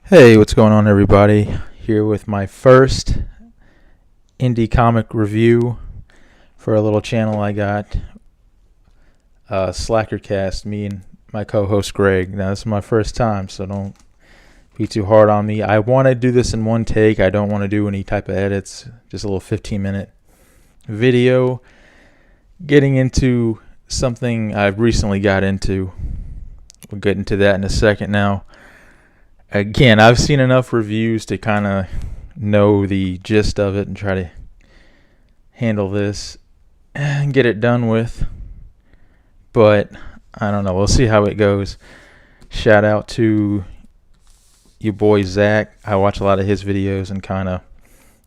Hey, what's going on, everybody? Here with my first indie comic review for a little channel I got, Slackercast, me and my co-host Greg. Now, this is my first time, so don't be too hard on me. I want to do this in one take. I don't want to do any type of edits, just a little 15-minute video getting into something I've recently got into. We'll get into that in a second now. Again, I've seen enough reviews to kind of know the gist of it and try to handle this and get it done with. But I don't know. We'll see how it goes. Shout out to your boy Zach. I watch a lot of his videos and kind of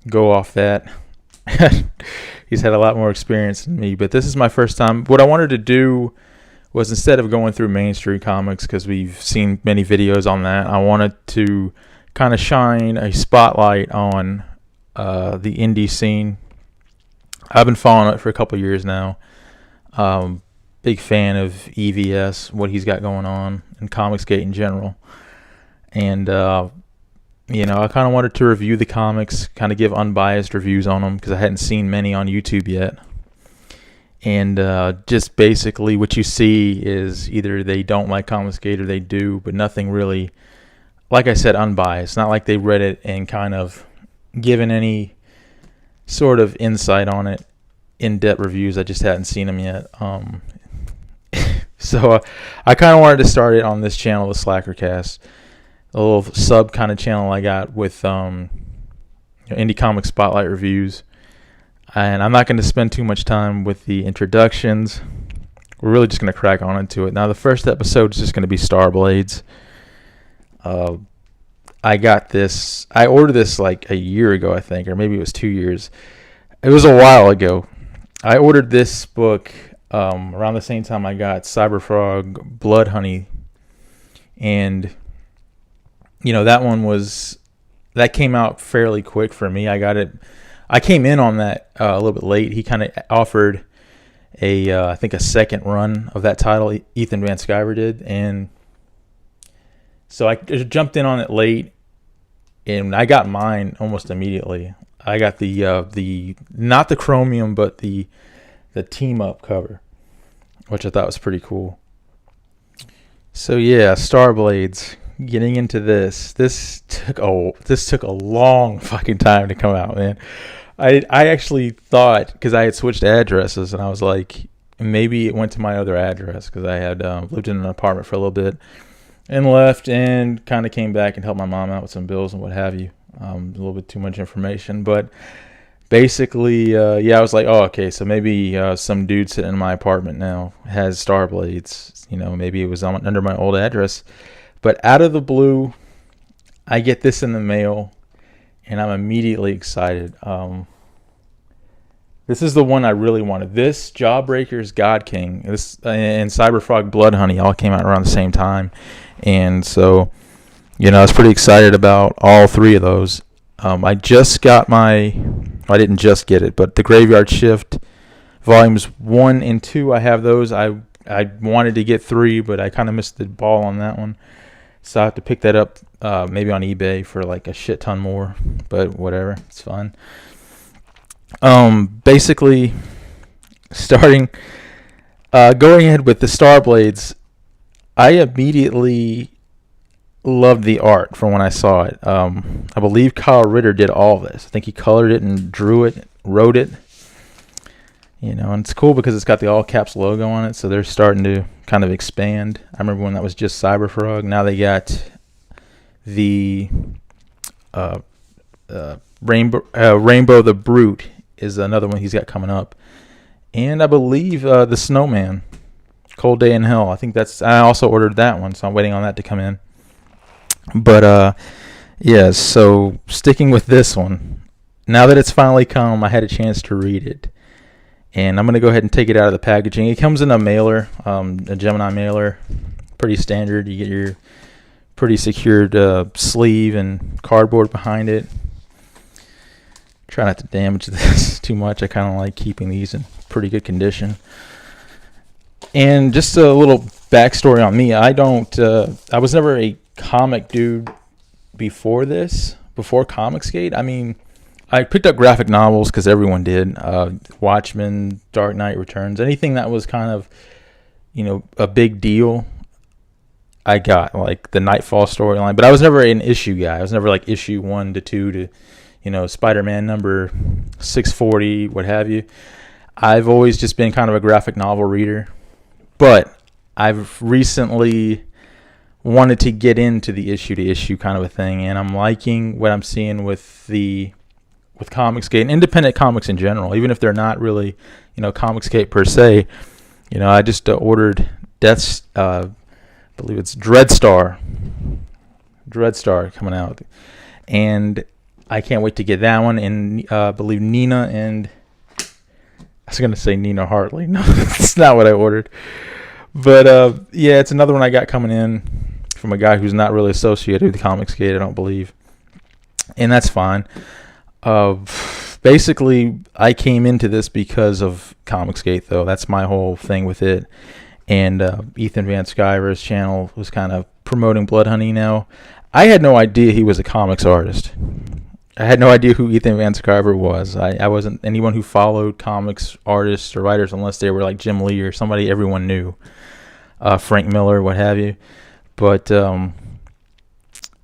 go off that. He's had a lot more experience than me, but this is my first time. What I wanted to do was, instead of going through mainstream comics, because we've seen many videos on that, I wanted to kind of shine a spotlight on the indie scene. I've been following it for a couple years now. Big fan of EVS, what he's got going on, and Comicsgate in general. And, I kind of wanted to review the comics, kind of give unbiased reviews on them, because I hadn't seen many on YouTube yet. And just basically what you see is either they don't like Comicsgate or they do, but nothing really, like I said, unbiased. Not like they read it and kind of given any sort of insight on it, in-depth reviews. I just hadn't seen them yet. So I kind of wanted to start it on this channel, the Slackercast, a little sub kind of channel I got with indie comic spotlight reviews. And I'm not going to spend too much time with the introductions. We're really just going to crack on into it. Now, the first episode is just going to be StarBlades. I got this. I ordered this like a year ago, I think, or maybe it was 2 years. It was a while ago. I ordered this book around the same time I got Cyberfrog Blood Honey. And, that came out fairly quick for me. I came in on that a little bit late. He kind of offered I think a second run of that title. Ethan Van Sciver did, and so I jumped in on it late, and I got mine almost immediately. I got the not the chromium, but the team up cover, which I thought was pretty cool. So yeah, StarBlades. Getting into this took a long fucking time to come out, man. I actually thought, because I had switched addresses, and I was like, maybe it went to my other address, because I had lived in an apartment for a little bit and left and kind of came back and helped my mom out with some bills and what have you. A little bit too much information, but basically, I was like, oh, okay, so maybe some dude sitting in my apartment now has StarBlades. Maybe it was under my old address. But out of the blue, I get this in the mail, and I'm immediately excited. This is the one I really wanted. This, Jawbreaker's God King, this and Cyberfrog Blood Honey all came out around the same time. And so, I was pretty excited about all three of those. I didn't just get it, but the Graveyard Shift volumes 1 and 2, I have those. I wanted to get 3, but I kind of missed the ball on that one. So I have to pick that up maybe on eBay for like a shit ton more, but whatever, it's fun. Basically, going ahead with the StarBlades, I immediately loved the art from when I saw it. I believe Kyle Ritter did all this. I think he colored it and drew it, wrote it. And it's cool because it's got the all caps logo on it, so they're starting to kind of expand. I remember when that was just Cyberfrog. Now they got the Rainbow the Brute is another one he's got coming up, and I believe the Snowman, Cold Day in Hell. I also ordered that one, so I'm waiting on that to come in. But so sticking with this one, now that it's finally come, I had a chance to read it. And I'm going to go ahead and take it out of the packaging. It comes in a mailer, a Gemini mailer, pretty standard. You get your pretty secured sleeve and cardboard behind it. Try not to damage this too much. I kind of like keeping these in pretty good condition. And just a little backstory on me. I was never a comic dude before Comicsgate, I mean, I picked up graphic novels because everyone did. Watchmen, Dark Knight Returns, anything that was kind of, a big deal, I got, like the Nightfall storyline. But I was never an issue guy. I was never like issue 1 to 2 to, Spider-Man number 640, what have you. I've always just been kind of a graphic novel reader. But I've recently wanted to get into the issue-to-issue kind of a thing, and I'm liking what I'm seeing with Comicsgate and independent comics in general, even if they're not really, Comicsgate per se. I just ordered I believe it's Dreadstar coming out, and I can't wait to get that one. And I believe Nina and I was gonna say Nina Hartley. No, that's not what I ordered. But yeah, it's another one I got coming in from a guy who's not really associated with Comicsgate, I don't believe, and that's fine. Basically, I came into this because of Comicsgate, though. That's my whole thing with it. And Ethan Van Sciver's channel was kind of promoting Blood Honey now. I had no idea he was a comics artist. I had no idea who Ethan Van Sciver was. I wasn't anyone who followed comics artists or writers unless they were like Jim Lee or somebody everyone knew. Frank Miller, what have you. But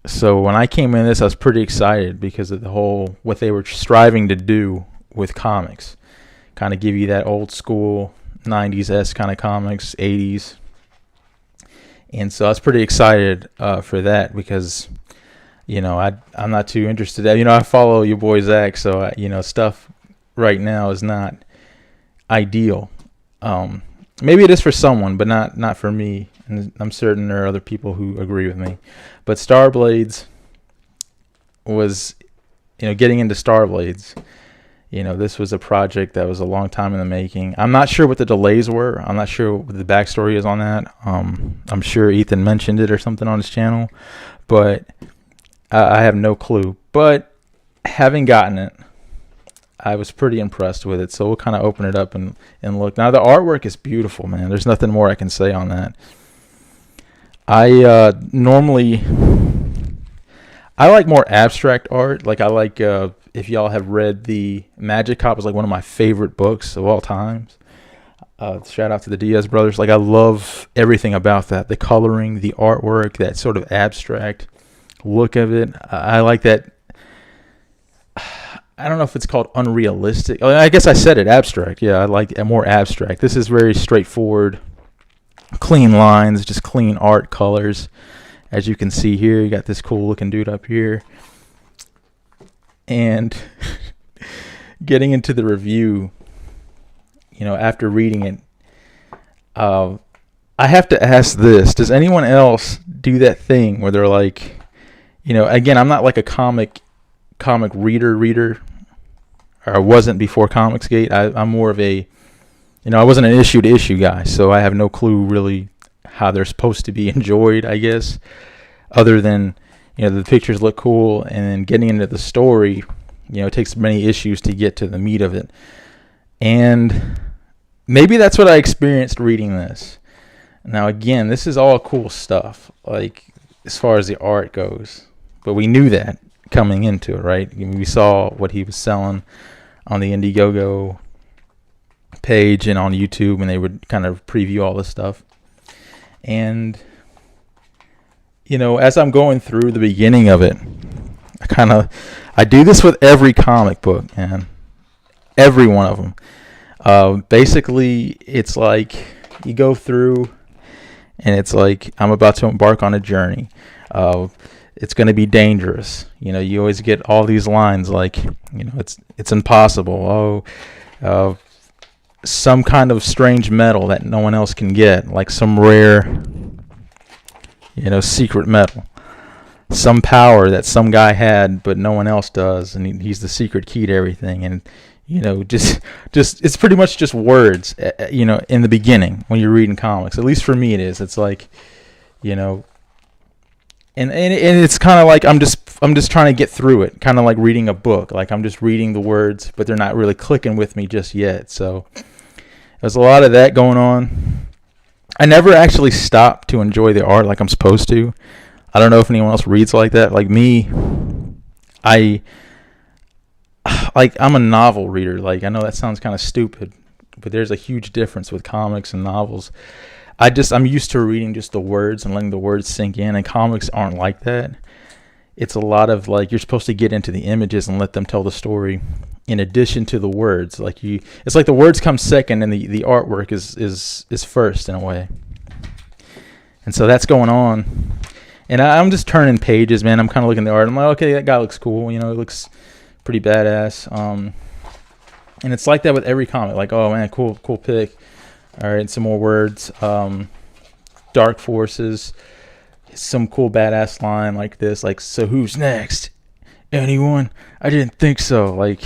so when I came in this, I was pretty excited because of the whole, what they were striving to do with comics. Kind of give you that old school 90s-esque kind of comics, 80s. And so I was pretty excited for that because, I'm not too interested. I follow your boy Zach, so, stuff right now is not ideal. Maybe it is for someone, but not for me. And I'm certain there are other people who agree with me. But StarBlades was, getting into StarBlades. This was a project that was a long time in the making. I'm not sure what the delays were. I'm not sure what the backstory is on that. I'm sure Ethan mentioned it or something on his channel, but I have no clue. But having gotten it, I was pretty impressed with it. So we'll kind of open it up and look. Now, the artwork is beautiful, man. There's nothing more I can say on that. I like more abstract art. Like I like, if y'all have read the Magic Cop, is like one of my favorite books of all times. Shout out to the Diaz brothers. Like I love everything about that. The coloring, the artwork, that sort of abstract look of it. I like that. I don't know if it's called unrealistic. I guess I said it, abstract. Yeah, I like it more abstract. This is very straightforward, clean lines, just clean art, colors. As you can see here, you got this cool looking dude up here. And getting into the review, after reading it, I have to ask this. Does anyone else do that thing where they're like, again, I'm not like a comic reader, or I wasn't before Comicsgate. I'm more of a, I wasn't an issue-to-issue guy, so I have no clue really how they're supposed to be enjoyed, I guess, other than, the pictures look cool, and then getting into the story, it takes many issues to get to the meat of it. And maybe that's what I experienced reading this. Now, again, this is all cool stuff, like, as far as the art goes. But we knew that coming into it, right? We saw what he was selling on the Indiegogo page and on YouTube, and they would kind of preview all this stuff. And, as I'm going through the beginning of it, I do this with every comic book, man. Every one of them. Basically, it's like you go through, and it's like I'm about to embark on a journey. It's going to be dangerous. You always get all these lines like, it's impossible. Some kind of strange metal that no one else can get, like some rare, secret metal. Some power that some guy had but no one else does, and he's the secret key to everything. And just it's pretty much just words, in the beginning when you're reading comics. At least for me it is. It's like, and it's kind of like I'm just trying to get through it, kind of like reading a book. Like I'm just reading the words, but they're not really clicking with me just yet. So there's a lot of that going on. I never actually stopped to enjoy the art like I'm supposed to. I don't know if anyone else reads like that. Like me, I'm a novel reader. Like, I know that sounds kind of stupid, but there's a huge difference with comics and novels. I'm used to reading just the words and letting the words sink in, and comics aren't like that. It's a lot of like, you're supposed to get into the images and let them tell the story in addition to the words. It's like the words come second and the artwork is first in a way. And so that's going on. And I'm just turning pages, man. I'm kind of looking at the art. I'm like, okay, that guy looks cool. You know, it looks pretty badass. And it's like that with every comic. Like, oh man, cool pick. All right, some more words. Dark Forces. Some cool badass line like this. Like, so who's next? Anyone? I didn't think so. Like,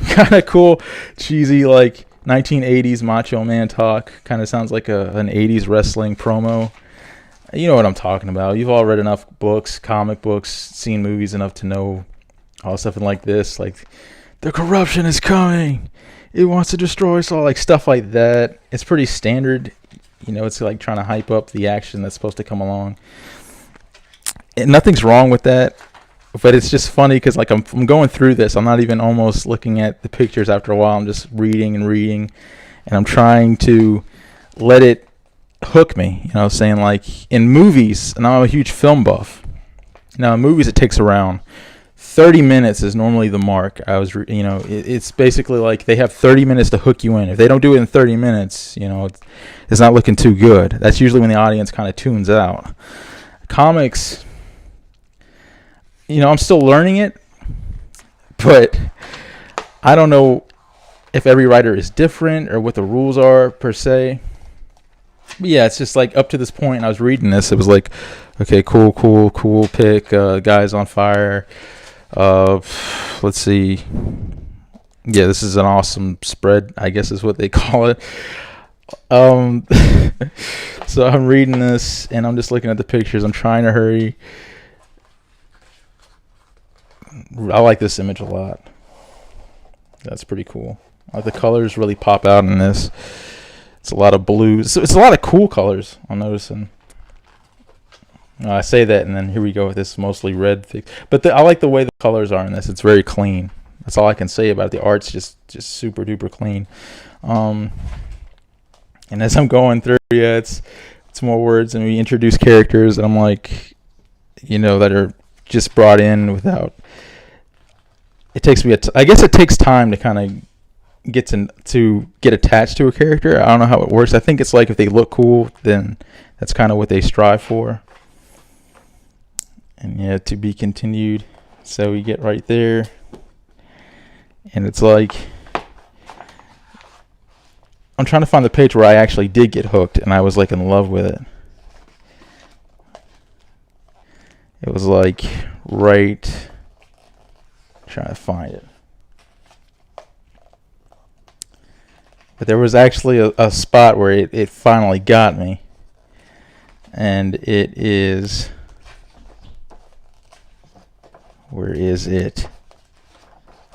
kind of cool, cheesy, like 1980s Macho Man talk. Kind of sounds like an 80s wrestling promo. You know what I'm talking about. You've all read enough books, comic books, seen movies enough to know all stuff like this. Like, the corruption is coming. It wants to destroy us all. Like, stuff like that. It's pretty standard. You know, it's like trying to hype up the action that's supposed to come along. And nothing's wrong with that. But it's just funny because, like, I'm going through this. I'm not even almost looking at the pictures after a while. I'm just reading. And I'm trying to let it hook me, you know, saying like in movies, and I'm a huge film buff. Now in movies, it takes around 30 minutes is normally the mark. It's basically like they have 30 minutes to hook you in. If they don't do it in 30 minutes, you know, it's not looking too good. That's usually when the audience kind of tunes out. Comics, you know, I'm still learning it, but I don't know if every writer is different or what the rules are per se. But yeah, it's just like up to this point, I was reading this. It was like, okay, cool pick. Guy's on fire. Let's see. Yeah, this is an awesome spread, I guess is what they call it. So I'm reading this, and I'm just looking at the pictures. I'm trying to hurry. I like this image a lot. That's pretty cool. Like the colors really pop out in this. It's a lot of blues. It's a lot of cool colors, I'm noticing. I say that, and then here we go with this mostly red thing. But I like the way the colors are in this. It's very clean. That's all I can say about it. The art's just super duper clean. And as I'm going through, yeah, it's more words, and we introduce characters, and I'm like, you know, that are just brought in without. It takes me I guess it takes time to kind of get attached to a character. I don't know how it works. I think it's like if they look cool, then that's kind of what they strive for. And yeah, to be continued. So we get right there, and it's like I'm trying to find the page where I actually did get hooked and I was like in love with it. It was like right, trying to find it. But there was actually a spot where it finally got me. And it is... Where is it?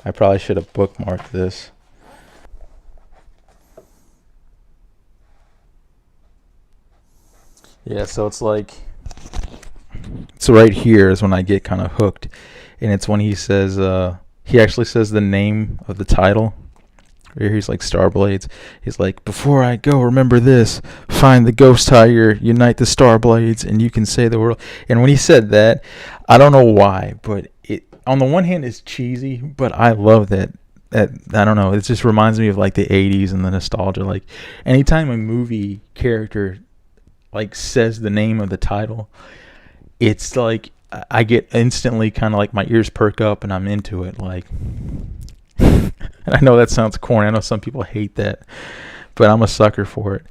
I probably should have bookmarked this. Yeah, so it's like... So right here is when I get kind of hooked. And it's when he says... he actually says the name of the title. He's like StarBlades. He's like, before I go, remember this. Find the ghost tiger, unite the StarBlades, and you can save the world. And when he said that, I don't know why, but it on the one hand is cheesy, but I love that. I don't know. It just reminds me of like the 80s and the nostalgia. Like anytime a movie character like says the name of the title, it's like I get instantly kind of like my ears perk up and I'm into it. Like. And I know that sounds corny. I know some people hate that, but I'm a sucker for it.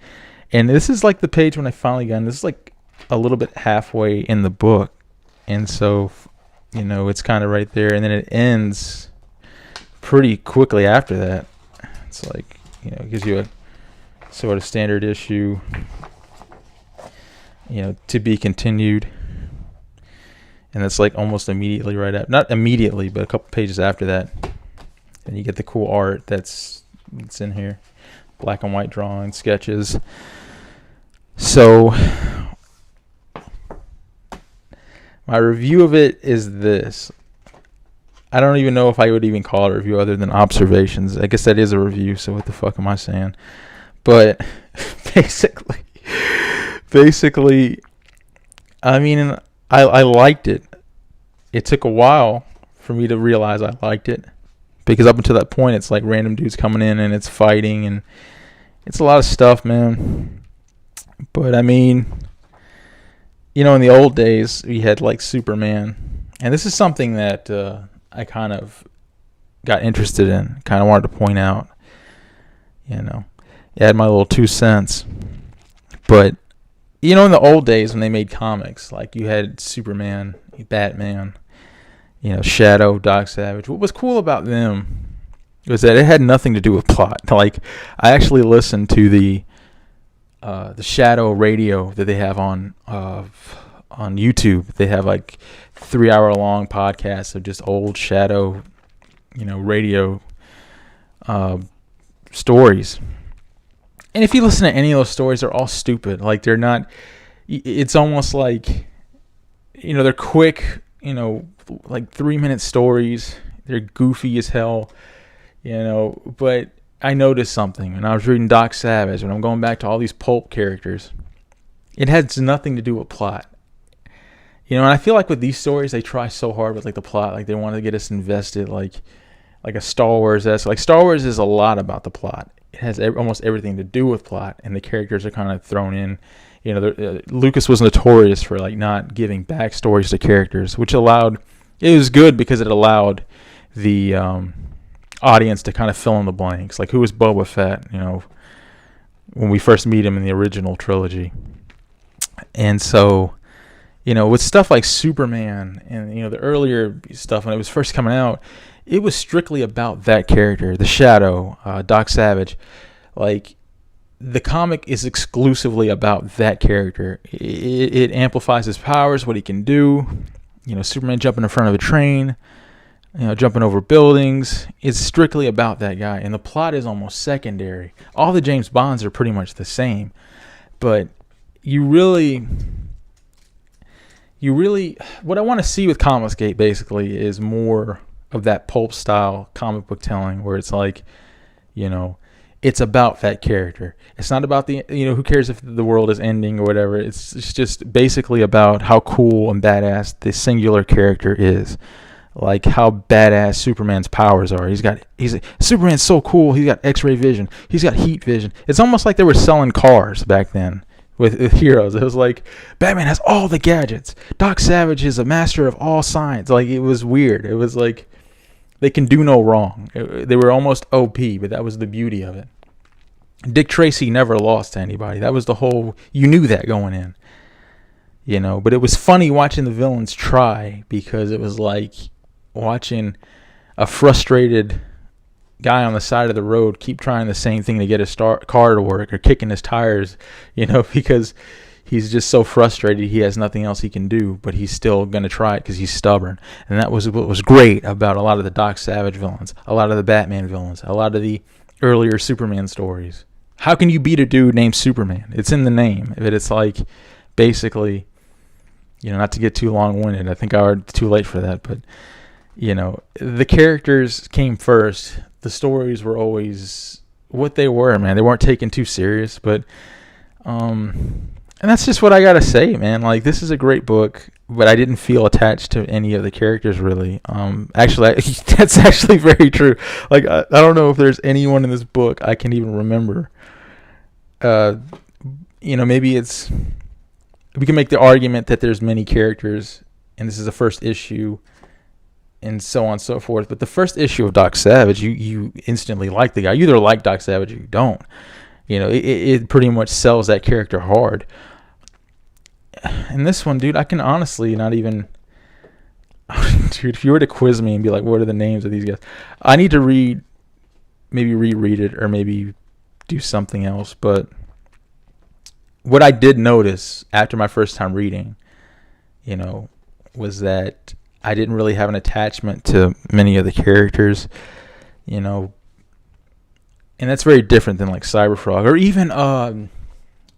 And this is like the page when I finally got in. This is like a little bit halfway in the book. And so, you know, it's kind of right there. And then it ends pretty quickly after that. It's like, you know, it gives you a sort of standard issue, you know, to be continued. And it's like almost immediately right after. Not immediately, but a couple pages after that. And you get the cool art that's in here. Black and white drawing, sketches. So, My review of it is this. I don't even know if I would even call it a review other than observations. I guess that is a review, so what the fuck am I saying? But basically, I mean, I liked it. It took a while for me to realize I liked it, because up until that point, it's like random dudes coming in and it's fighting, and it's a lot of stuff, man. But I mean, you know, in the old days, we had like Superman, and this is something that I kind of got interested in, kind of wanted to point out, you know, add my little 2 cents. But, you know, in the old days when they made comics, like you had Superman, Batman, you know, Shadow, Doc Savage. What was cool about them was that it had nothing to do with plot. Like, I actually listened to the Shadow radio that they have on YouTube. They have like 3-hour-long podcasts of just old Shadow, you know, radio stories. And if you listen to any of those stories, they're all stupid. Like, they're not. It's almost like, you know, they're quick, you know, like 3-minute stories. They're goofy as hell, you know. But I noticed something when I was reading Doc Savage, when I'm going back to all these pulp characters. It has nothing to do with plot. You know, and I feel like with these stories, they try so hard with like the plot, like they want to get us invested, like a Star Wars. Like Star Wars is a lot about the plot. It has almost everything to do with plot, and the characters are kind of thrown in. You know, Lucas was notorious for like not giving backstories to characters, which allowed. It was good because it allowed the audience to kind of fill in the blanks. Like, who was Boba Fett? You know, when we first meet him in the original trilogy, and so. You know, with stuff like Superman and, you know, the earlier stuff when it was first coming out, it was strictly about that character, the Shadow, Doc Savage. Like, the comic is exclusively about that character. It amplifies his powers, what he can do. You know, Superman jumping in front of a train, you know, jumping over buildings. It's strictly about that guy. And the plot is almost secondary. All the James Bonds are pretty much the same. But you really, what I want to see with Comicsgate basically is more of that pulp style comic book telling, where it's like, you know, it's about that character. It's not about the, you know, who cares if the world is ending or whatever. It's just basically about how cool and badass this singular character is. Like how badass Superman's powers are. Superman's so cool. He's got X-ray vision. He's got heat vision. It's almost like they were selling cars back then. With heroes, it was like Batman has all the gadgets. Doc Savage is a master of all science. Like, it was weird. It was like they can do no wrong. They were almost OP, but that was the beauty of it. Dick Tracy never lost to anybody. That was the whole. You knew that going in, you know. But it was funny watching the villains try, because it was like watching a frustrated guy on the side of the road keep trying the same thing to get his car to work, or kicking his tires, you know, because he's just so frustrated. He has nothing else he can do, but he's still going to try it because he's stubborn. And that was what was great about a lot of the Doc Savage villains, a lot of the Batman villains, a lot of the earlier Superman stories. How can you beat a dude named Superman? It's in the name. But it's like, basically, you know, not to get too long-winded. I think I was too late for that, but, you know, the characters came first. The stories were always what they were, man. They weren't taken too serious, but and that's just what I gotta say, man. Like, this is a great book, but I didn't feel attached to any of the characters really. Actually, that's actually very true. Like, I don't know if there's anyone in this book I can even remember. You know, maybe we can make the argument that there's many characters, and this is the first issue, and so on and so forth. But the first issue of Doc Savage, you instantly like the guy. You either like Doc Savage or you don't. You know, it pretty much sells that character hard. And this one, dude, I can honestly not even... Dude, if you were to quiz me and be like, what are the names of these guys? I need to maybe reread it, or maybe do something else. But what I did notice after my first time reading, you know, was that I didn't really have an attachment to many of the characters, you know, and that's very different than like Cyberfrog, or even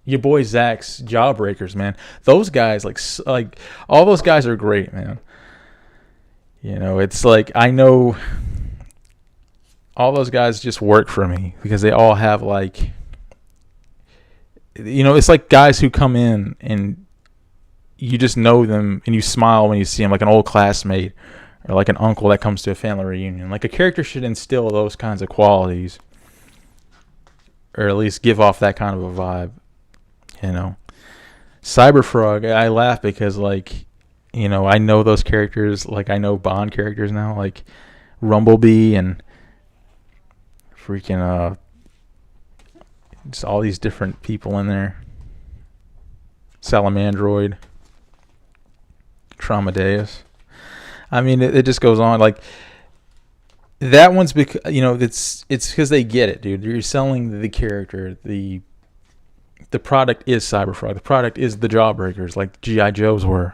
your boy Zach's Jawbreakers, man. Those guys, like all those guys are great, man. You know, it's like I know all those guys just work for me because they all have like, you know, it's like guys who come in and you just know them and you smile when you see them, like an old classmate or like an uncle that comes to a family reunion. Like a character should instill those kinds of qualities, or at least give off that kind of a vibe, you know. Cyberfrog, I laugh because, like, you know, I know those characters, like I know Bond characters now, like Rumblebee and freaking just all these different people in there. Salamandroid, Traumadeus. I mean, it just goes on. Like that one's because, you know, it's because they get it, dude. You're selling the character. The product is Cyberfrog. The product is the Jawbreakers, like G.I. Joes were.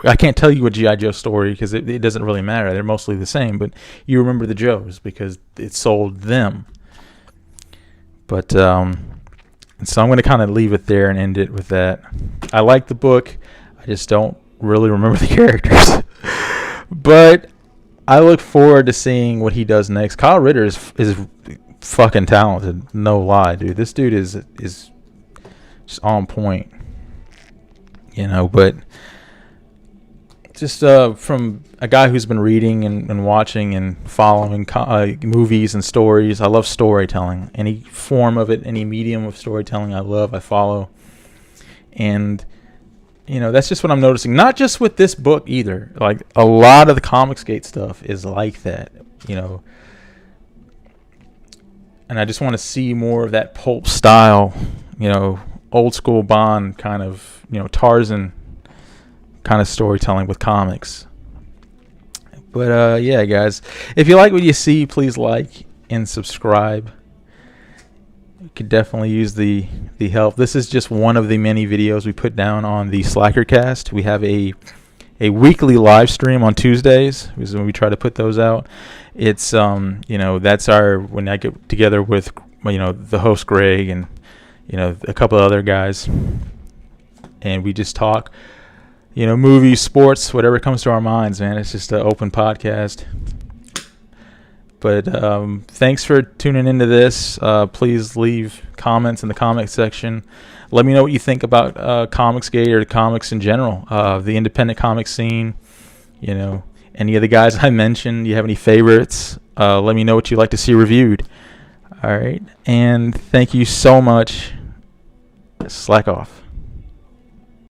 I can't tell you a G.I. Joe story because it doesn't really matter. They're mostly the same, but you remember the Joes because it sold them. But so I'm going to kind of leave it there and end it with that. I like the book. I just don't really remember the characters. But I look forward to seeing what he does next. Kyle Ritter is fucking talented. No lie, dude. This dude is just on point. You know, but just from a guy who's been reading and watching and following movies and stories. I love storytelling. Any form of it, any medium of storytelling I follow. And, you know, that's just what I'm noticing. Not just with this book either. Like, a lot of the Comicsgate stuff is like that, you know. And I just want to see more of that pulp style, you know, old school Bond kind of, you know, Tarzan kind of storytelling with comics. But yeah, guys, if you like what you see, please like and subscribe. You could definitely use the help. This is just one of the many videos we put down on the Slackercast. We have a weekly live stream on Tuesdays, is when we try to put those out. It's you know, that's when I get together with, you know, the host Greg and, you know, a couple of other guys, and we just talk, you know, movies, sports, whatever comes to our minds, man. It's just an open podcast. But thanks for tuning into this. Please leave comments in the comment section. Let me know what you think about Comicsgate or the comics in general, the independent comic scene. You know, any of the guys I mentioned. You have any favorites? Let me know what you'd like to see reviewed. All right, and thank you so much. Slack off.